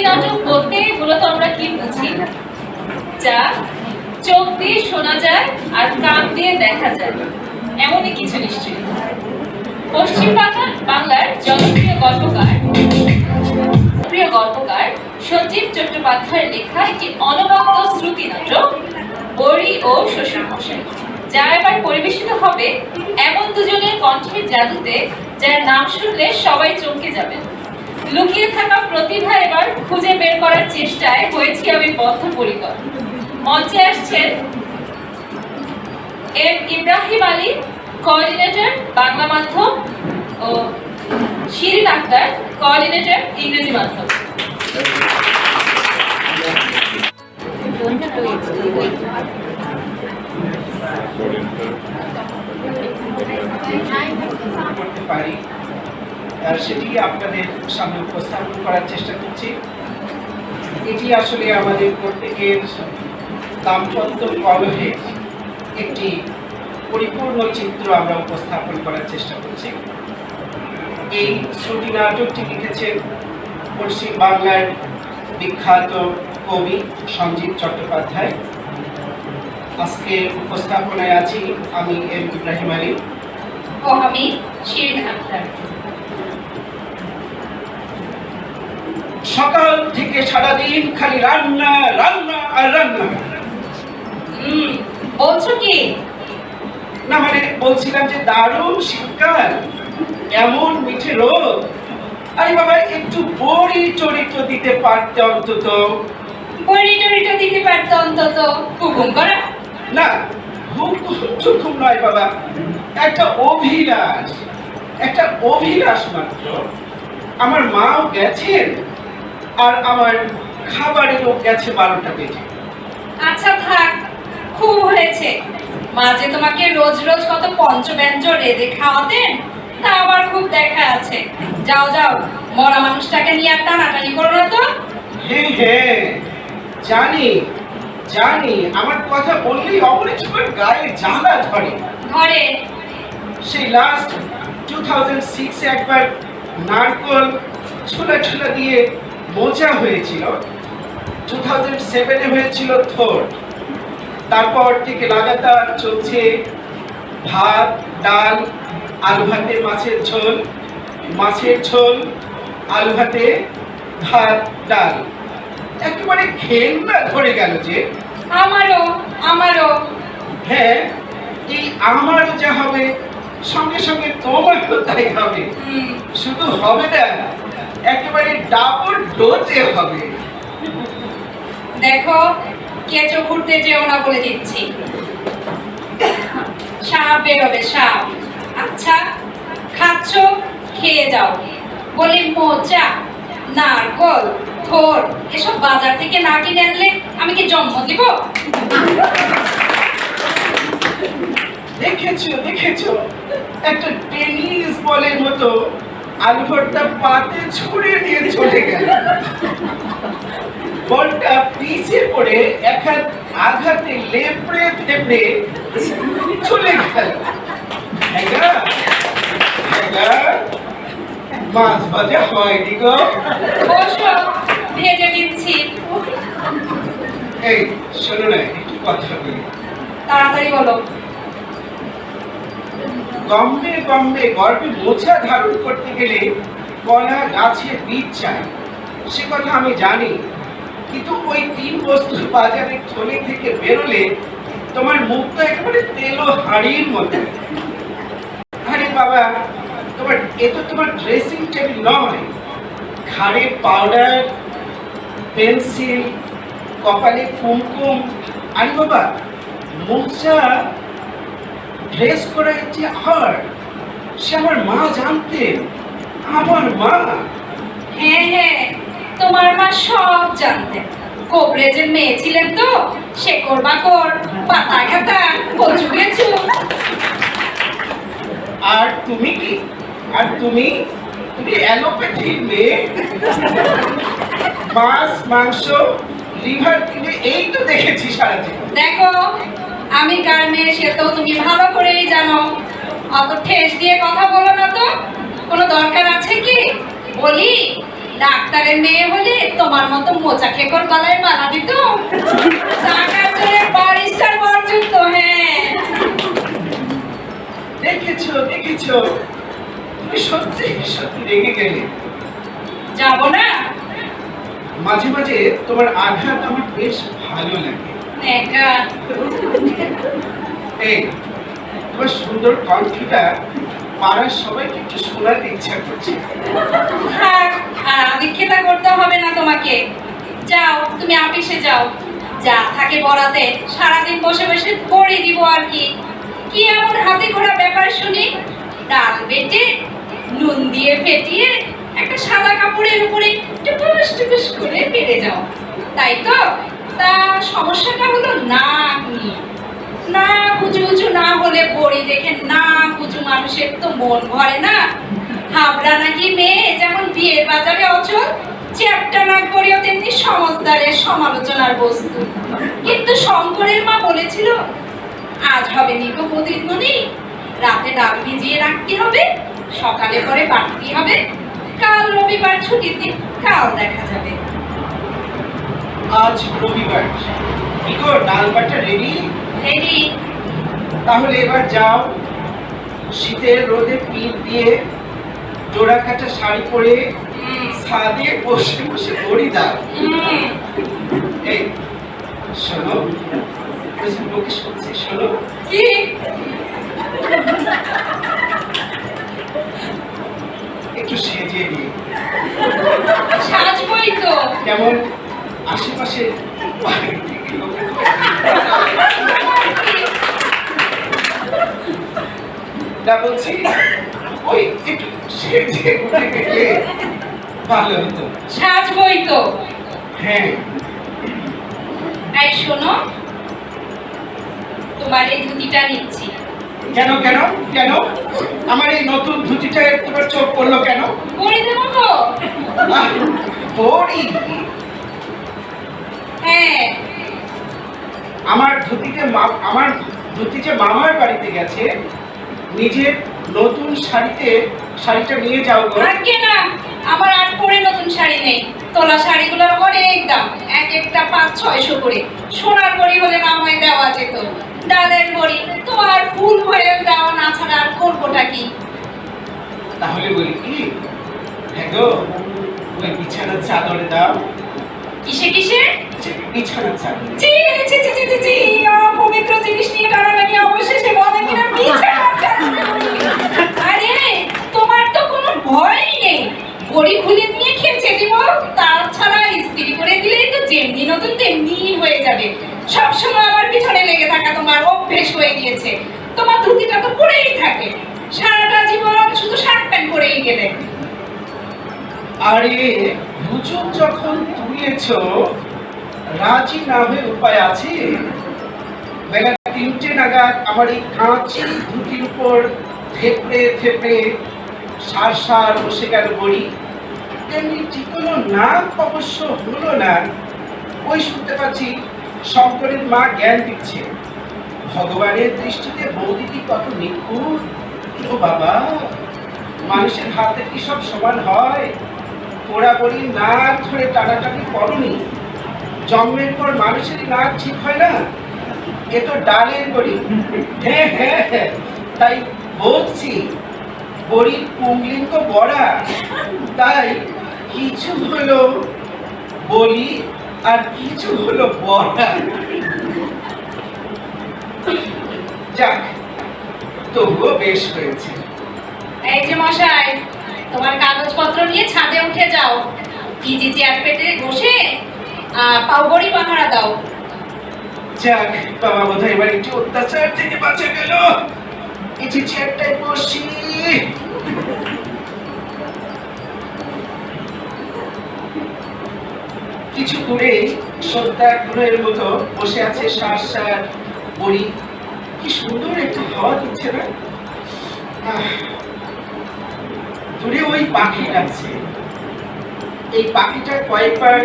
শ্রুতি নাটক বলতে মূলত আমরা কি বুঝি? যা চোখ দিয়ে শোনা যায় আর কান দিয়ে দেখা যায়, এমনই কিছু নিশ্চয়ই। পশ্চিম বাংলার জনপ্রিয় গল্পকার সঞ্জীব চট্টোপাধ্যায়ের লেখা একটি অনবদ্য শ্রুতি নাটক বড়ি ও শ্বশুরমশাই, যা এবার পরিবেশিত হবে এমন দুজনের কণ্ঠের জাদুতে, যার নাম শুনলে সবাই চমকে যাবেন। লুকিয়ে থাকা প্রতিভা এবার খুঁজে বের করার চেষ্টায় হয়েছি আমি বদ্ধপরিকর। মঞ্চে আসছেন এম ইব্রাহিম আলী, কোঅর্ডিনেটর বাংলা মাধ্যম, ও শিরিন আক্তার, কোঅর্ডিনেটর ইংরেজি মাধ্যম। করতে পারি সেটি আপনাদের সামনে উপস্থাপন করার চেষ্টা করছি। এটি আসলে আমাদের প্রত্যেকের দাম্পত্য কলহের একটি পরিপূর্ণ চিত্র আমরা উপস্থাপন করার চেষ্টা করছি। এই শ্রুতি নাটকটি লিখেছেন পশ্চিম বাংলার বিখ্যাত কবি সঞ্জীব চট্টোপাধ্যায়। আজকে উপস্থাপনায় আছি আমি এম ইব্রাহিম আলী ও আমি শিরিন আক্তার। সকাল থেকে সারাদিন খালি রান্না রান্না আর রান্না। বলছো কি? না মানে বলছিলাম যে দারুণ শীতকাল, এমন মিঠে রোদ। আরে বাবা, একটু বড়ি চরিত্র দিতে পারতে অন্তত। বড়ি টরিটা দিতে পারতো অন্তত। হুকুম করা? না, হুকুম নয় বাবা, একটা অভিলাষ মাত্র। আমার মাও গেছেন আর আমার খাবারেরও গেছে 12টা বেজে। আচ্ছা থাক, খুব হয়েছে। মা যে তোমাকে রোজ রোজ কত পঞ্চব্যঞ্জন রেঁধে খাওয়াতেন তা আমার খুব দেখা আছে। যাও যাও, মরা মানুষটাকে নিয়ে আর টানাটানি করো না তো। হ্যাঁ, জানি আমার কথা বললেই অপরিচিত গায়ে জ্বালা ধরে। সেই লাস্ট 2006 একবার নারকল ছোলা দিয়ে মোজা হয়েছিল, 2007 হয়েছিল থোড়। তারপর থেকে লাগাতার চলছে ভাত, ডাল, আলু ভাতে মাছের ঝোল, আলু ভাতে ভাত, ডাল। একেবারে ঘেন্না ধরে গেল যে। আমারও। হ্যাঁ, এই আমারও যা হবে, সঙ্গে সঙ্গে তোমারও তাই হবে। শুধু হবে না, একেবারে ডাবল ডোজে হবে। দেখো, কেঁচো ঘুরতে যেও না বলে দিচ্ছি। সাপ বেরোবে, সাপ। আচ্ছা, খাচ্ছ, খেয়ে যাও। বলি মোচা, নারকল, থোড় এসব বাজার থেকে না কিনে আনলে আমি কি জন্ম দিব? দেখেছো একটা টেনিস বলের মতো আলু ভর্তা পাতে ছুঁড়ে দিয়ে চলে গেল। বলটা পিছে পড়ে এক হাত আঘাতে লেপড়ে চলে গেল। মাছ ভাজা হয়নি গো। বসো, ভেজে দিচ্ছি। এই শোনো না, একটু কথা বলি। তাড়াতাড়ি বলো। গর্ভে মোছা ধারণ করতে গেলে কলা গাছের বীজ চাই, সে কথা আমি জানি। কিন্তু ওই 3 বস্তু বাজারের থলি থেকে বেরোলে তোমার মুখটা একেবারে তেলো হাড়ির মতো। আরে বাবা, তোমার ড্রেসিং টেবিল নয়, ঘাড়ে পাউডার, পেন্সিল, কপালে কুমকুম। আরে বাবা, মোচা ড্রেস করা হচ্ছে আর্ট। সে আমার মা জানতেন, আমার মা। হ্যাঁ, তোমার মা সব জানতেন। কোবরেজের মেয়ে ছিলেন তো, শেকড় বাকড়, পাতা ঘাতা, কচু গেছু। আর তুমি কি? তুমি অ্যালোপ্যাথির মেয়ে। মাছ, মাংস, লিভার কিনে এই তো দেখেছি সারা জীবন। দেখো, আমি কার মেয়ে সে তো তুমি ভালো করেই জানো। অত ঠেস দিয়ে কথা বলো না তো। কোনো দরকার আছে কি? বলি, ডাক্তারের মেয়ে হলে তোমার মতো মোচা খেকর গলায় মালা দিত। টাকার জন্য বারিস্টার বরযুক্ত। হ্যাঁ, দেখেছো দেখেছো, তুমি সত্যি সত্যি রেগে গেলে। যাবো না। মাঝে মাঝে তোমার আঘাত আমার বেশ ভালো লাগে। একা এই তোমার সুন্দর কণ্ঠটা পাড়ার সবাইকে একটু শোনাতে ইচ্ছা করছে। থাক, আর আদিক্ষেতা করতে হবে না তোমাকে। যাও, তুমি অফিসে যাও। যা থাকে বরাতে সারাদিন বসে বসে পড়ে দিব আর কি। কি এমন হাতে ঘোড়া ব্যাপার শুনি? ডাল বেটে নুন দিয়ে ফেটিয়ে একটা সাদা কাপড়ের উপরে টুপুস টুপুস করে পেরে যাও, তাই তো? তা সমস্যাটা হলো নাক নিয়ে। না উঁচু উঁচু না হলে বড়ি দেখে না উঁচু মানুষের তো মন ভরে না। হাবড়া নাকি মেয়ে যেমন বিয়ের বাজারে অচল, চ্যাপটা নাক করেও তেমনি সমজদারের সমালোচনার বস্তু। কিন্তু শঙ্করের মা বলেছিল, আজ হবে নিকো প্রতিধ্বনি, রাতে ডাল ভিজিয়ে রাখতে হবে, সকালে পরে বাড়তি হবে, কাল রবিবার ছুটির দিন, কাল দেখা যাবে। আজ রবিবার, কি গো ডাল বাটা রেডি? রেডি। তাহলে এবার যাও, শীতের রোদে পিঠ দিয়ে জোড়া কাটা শাড়ি পরে ছাদে বসে বসে দড়ি দাও। এই শোনো, লোকে শুনছে, শোনো। কি? একটু সেজে দিয়ে সাজবই তো। যেমন আশেপাশে বাইরে থেকে লোকে না বলছি, ওই একটু সেজে উঠে গেলে ভালো হতো। সাজবই তো। হ্যাঁ, এই শোনো, তোমার এই ধুতিটা নিচ্ছি। কেন কেন কেন? আমার এই নতুন ধুতিটায় তোমার চোখ পড়লো কেন? পরে দেবো তো। আহ, বড়ি, হ্যাঁ, আমার আমার ধুতি যে মামার বাড়িতে গেছে, নিজের নতুন শাড়িটা নিয়ে যাও গো। আজকে না, আমার আর পরে নতুন শাড়ি নেই। তোলা শাড়িগুলোর অনেক দাম, এক একটা 500-600 করে। সোনার বড়ি হলে না হয় দেওয়া যেত, ডালের বড়ি তোমার ফুল হয়ে দেওয়া না ছাড়া আর করবোটা কি? তাহলে বলি কি, হ্যাঁ গো, ওই বিছানার চাদরে দাও। কিসে কিসে? বিছানার চাদর। ছি ছি ছি ছি ছি ছি, পবিত্র জিনিস নিয়ে টানাটানি অবশেষে বলে কিনা বিছানার চাদর। আরে তোমার তো কোনো ভয়ই নেই। বড়ি খুলে নিয়ে খেচে দিব, তাছাড়া ইস্ত্রি করে দিলেই তো যেমনি নতুন তেমনি হয়ে যাবে। সবসময় আমার পিছনে লেগে থাকা তোমার অভ্যেস হয়ে গিয়েছে। তোমার ধুতিটা তো পরেই থাকে, সারাটা জীবন শুধু শার্ট প্যান্ট পরেই গেলে। আরে হুজুর যখন তুলেছো, রাজি না হয়ে উপায় আছে? বেলা 3টে নাগাদ আমার এই কাঁচি ধুতির উপর থেপড়ে থেপড়ে সার সার বসে গেল বড়ি। তেমনি টিকলো নাক অবশ্য হলো না। ওই শুনতে পাচ্ছি শঙ্করের মা জ্ঞান দিচ্ছে, ভগবানের দৃষ্টিতে বৌদিটি কত নিখুঁত। ও বাবা, মানুষের হাতে কি সব সমান হয়? পোড়াপড়ি নাক ধরে টানাটানি করনি, জন্মের পর মানুষেরই নাক ঠিক হয় না? এ তো ডালের বড়ি। হ্যাঁ হ্যাঁ হ্যাঁ, তাই বলছি, বড়ির পুংলিঙ্গ বড়া, তাই কিছু হলো বলি আর কিছু হলো বড়া। যাক, তবুও বেশ হয়েছে। এই যে মশাই, তোমার কাগজপত্র নিয়ে ছাদে উঠে যাও। ভিজি চেয়ার পেতে বসে পাও বড়ি পাহারা দাও। যাক, বাবা বোধহয় এবার একটু অত্যাচার থেকে বাঁচা গেল। এই যে চেয়ারটায় বসি। কিছু দূরে সত্যাগ্রহের মতো বসে আছে সার সার বড়ি। কি সুন্দর একটু হাওয়া দিচ্ছে না? দূরে ওই পাখি ডাকছে। এই পাখিটা কয়েকবার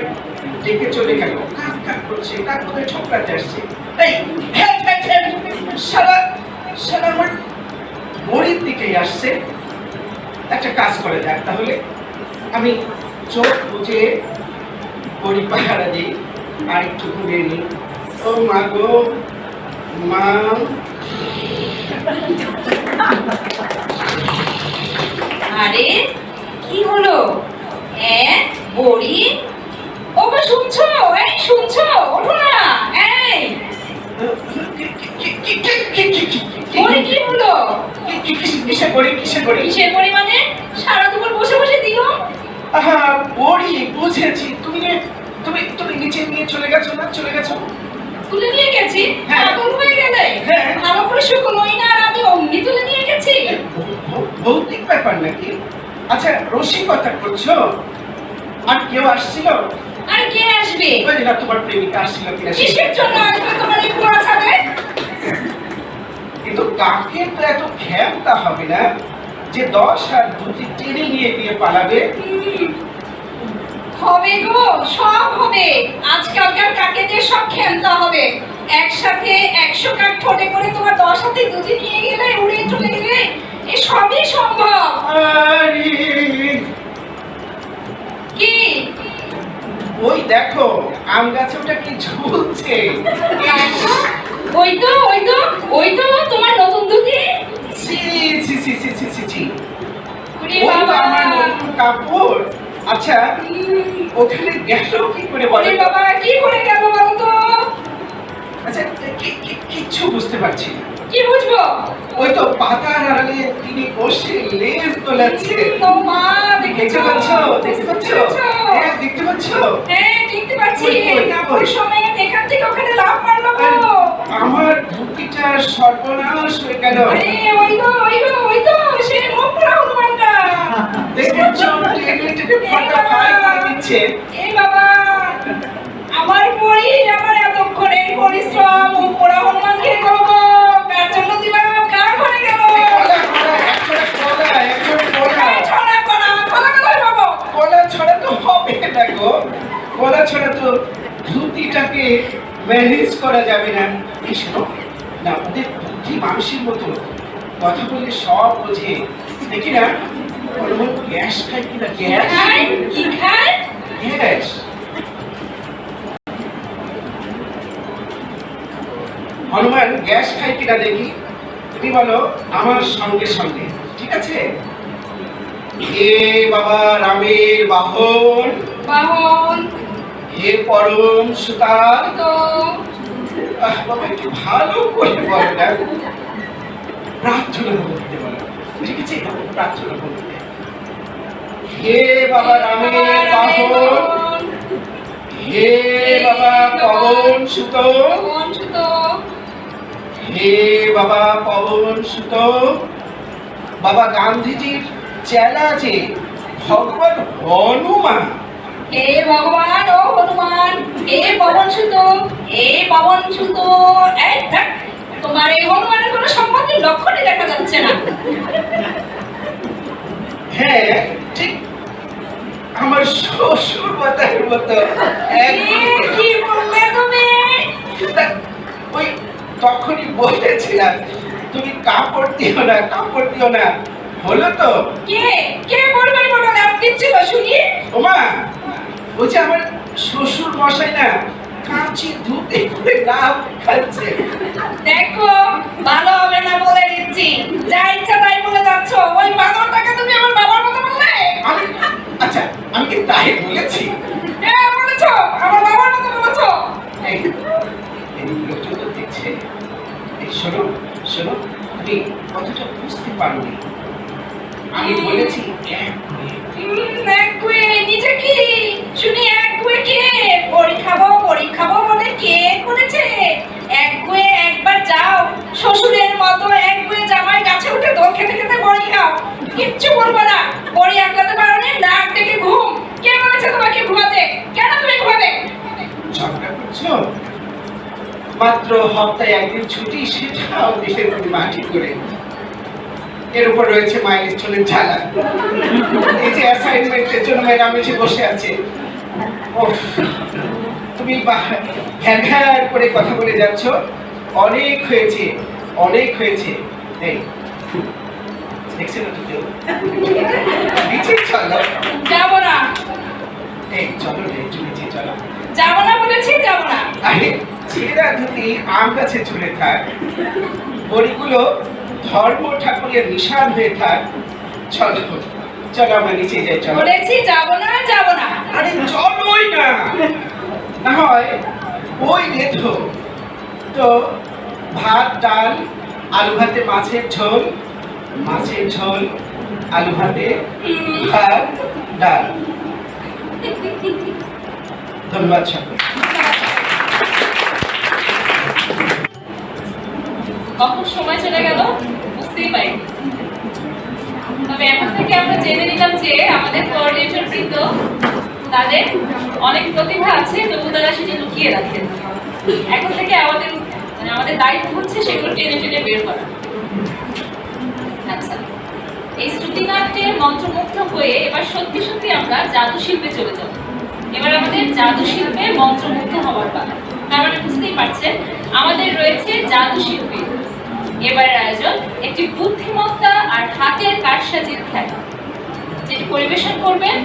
ডেকে চলে গেল, কাক কাক করছে, কাক কোথায় ঠোকরাতে আসছে। এই হ্যাঁ হ্যাঁ হ্যাঁ, সারা সারা আমার বড়ির দিকেই আসছে। একটা কাজ করে যাক, তাহলে আমি চোখ বুঝে বড়ি পাহারা দিই আর একটু ঘুরে নিই। ও মা গো মা, আরে কি হলো? হ্যাঁ বড়ি, ও গো শুনছো? এই শুনছো? ওঠো না। এই বড়ি কি হলো? কিসে করি কিসে করি? কিসের বড়ি মানে? সারা দুপুর বসে বসে দিল। আহা বড়ি বুঝেছি, তুমি তুমি তুমি নিচে নিয়ে চলে গেছো না, চলে গেছো? তুলে নিয়ে গেছি? হ্যাঁ। পাগল হয়ে গেলে? হ্যাঁ। ভালো করে শুকনোই না আর আমি অমনি তুলে নিয়ে গেছি। ভৌতিক ব্যাপার নাকি? আচ্ছা রসিকতা করছো? আর কেউ আসছিল? আর কে আসবে? বলি না তোমার প্রেমিকা আসছিল কিনা? কিসের জন্য আসবে তোমার এই পোড়া ছাদে? কিন্তু কাকে তো এত ক্ষমতা হবে না যে 10 আর দুটি টেনে নিয়ে গিয়ে পালাবে। হবে গো, সব হবে। আজকালকার কাকেদের সব ক্ষমতা হবে। একসাথে 100 কাক ঠোঁটে করে তোমার 10 হাতে দুধি নিয়ে গেলে, উড়ে চলে গেলে, এ সবই সম্ভব। আরে কি? ওই দেখো আম গাছে ওটা কি ঝুলছে। ওই তো ওই তো ওই তো তোমার নতুন দুধি। ছি ছি ছি ছি ছি ছি ছি। ওরে ওই তো বাবা, আমার নতুন কাপড়। আচ্ছা ওখানে গেল কি করে বলো ওরে তো? বাবা, কি করে গেল বলো তো? আচ্ছা কিচ্ছু বুঝতে পারছি না। কি বুঝবো? ওই তো পাতার আড়ালে তিনি বসে লেজ তোলাচ্ছে। তো মা, দেখতে দেখেছো? পাচ্ছ? দেখতে পাচ্ছ? হ্যাঁ দেখতে পাচ্ছ? হ্যাঁ দেখতে পাচ্ছি। ওই, ওই, কাপড় ওই। সময় এখান থেকে ওখানে লাফ মারলো গো। আমার ধুতিটা সর্বনাশ হয়ে গেল। আরে ওই গো ওই গো ওই তো সে মুখ পুরা হনুমানটা। দেখেছ টেনে টেনে ফাটা ফাই করে দিচ্ছে। এই বাবা, আমার বড়ি, আমার এতক্ষণের পরিশ্রম মুখ পুরা হনুমান খেয়ে গেলো। কার জন্য দিলাম? কার ঘরে গেল? কলা কলা একবারে কলা একবারে কলা। এই ছড়া কলা, কলা কোথায় পাবো? কলা ছড়া তো হবে না গো। কলা ছড়া তো ধুতিটাকে ম্যানেজ করা যাবে না। এই শোনো না, ওদের বুদ্ধি মানুষের মতো, কথা বলে সব বোঝে। দেখি না হনুমান গ্যাস খায় কিনা। গ্যাস খায়? কি খায়? গ্যাস হনুমান গ্যাস খায় কিনা দেখি। তুমি বলো আমার সঙ্গে সঙ্গে, ঠিক আছে? হে বাবা রামের বাহন, বাহন হে পরম সুতার। তো বাবা একটু ভালো করে বলো না, প্রার্থনা করতে বলো, ঠিক আছে? প্রার্থনা করতে। হে বাবা রামের বাহন, হে বাবা পবন সুত, বাহন সুত, হে বাবা পবন সুত। বাবা গান্ধীজির চেলা যে ভগবান হনুমান। হে ভগবান ও হনুমান, হে পবন সুত, হে পবন সুত। এই দেখ, তোমার এই হনুমানের কোনো সম্বন্ধের লক্ষণই দেখা যাচ্ছে না। হ্যাঁ ঠিক আমার শ্বশুর মাতার মতো একদম। কি বললে তুমি? ওই তখনই বলেছিলাম তুমি কাপড় দিও না, কাপড় দিও না। হলো তো? কে কে বলবে বলো, নাম দিচ্ছিল শুনি। ওমা ওই যে আমার শ্বশুর মশাই না কাঁচি ধুতে করে নাম খাচ্ছে। দেখো ভালো হবে না বলে দিচ্ছি। যা ইচ্ছা তাই বলে যাচ্ছ। ওই বাদরটাকে তুমি আমার বাবার মতো বললে। আমি আচ্ছা আমি কি তাই বলেছি? হ্যাঁ বলেছো, আমার বাবার মতো বলেছো। এই এই লোকজন তো দেখছে। এই শোনো শোনো, তুমি কথাটা বুঝতে পারোনি। আমি বলেছি এক মেয়ে। একগুয়ে নিজে কি শুনি? একগুয়ে কে? বড়ি খাবো বলে কে করেছে? একগুয়ে একবার যাও শ্বশুরের মতো একগুয়ে জামাই গাছে উঠে দোল খেতে খেতে বড়ি খাও, কিচ্ছু বলবো না। বড়ি আঁকলাতে পারো না, নাক ডেকে ঘুম। কে বলেছে তোমাকে ঘুমাতে? কেন তুমি ঘুমাবে? ঝগড়া করছো? মাত্র হপ্তায় একদিন ছুটি, সেটাও দেশে তুমি মাটি করে। এর উপর রয়েছে মাইলস্টোনের ঝালা। এই যে অ্যাসাইনমেন্টের জন্য ম্যাডাম এসে বসে আছে। উফ, তুমি ঘ্যান ঘ্যান করে কথা বলে যাচ্ছ। অনেক হয়েছে, অনেক হয়েছে। এই দেখছেন তো কেউ? নিচে চলো। যাবো না। যদি আম গাছে ঝুলে থাক, বড়িগুলো ধর্ম ঠাকুরের নিশান হয়ে থাক, চলো চলো আমরা নিচে যাই, চলো। বলেছি যাব না যাব না। আরে চলোই না, না হয় ওই রেধো তো ভাত ডাল, আলু ভাতে মাছের ঝোল, মাছের ঝোল আলু ভাতে ভাত ডাল। ধন্যবাদ সকল। কখন সময় চলে গেল বুঝতেই পারিনি। তবে এখন থেকে আমরা জেনে নিলাম যে আমাদের কোঅর্ডিনেটর বৃন্দ তাদের অনেক প্রতিভা আছে, তবু তারা সেটা লুকিয়ে রাখেন। এখন থেকে আমাদের দায়িত্ব হচ্ছে সেগুলো টেনে টেনে বের করা। আচ্ছা, এই শ্রুতিনাট্যের মন্ত্রমুগ্ধ হয়ে এবার সত্যি সত্যি আমরা জাদু শিল্পে চলে যাব। এবার আমাদের জাদু শিল্পে মন্ত্রমুগ্ধ হওয়ার পালা। তার মানে বুঝতেই পারছেন আমাদের রয়েছে জাদু শিল্পী। এবারের আয়োজন একটি বুদ্ধিমত্তা আর হাতের কারসাজির খেলা, যেটি পরিবেশন করবেন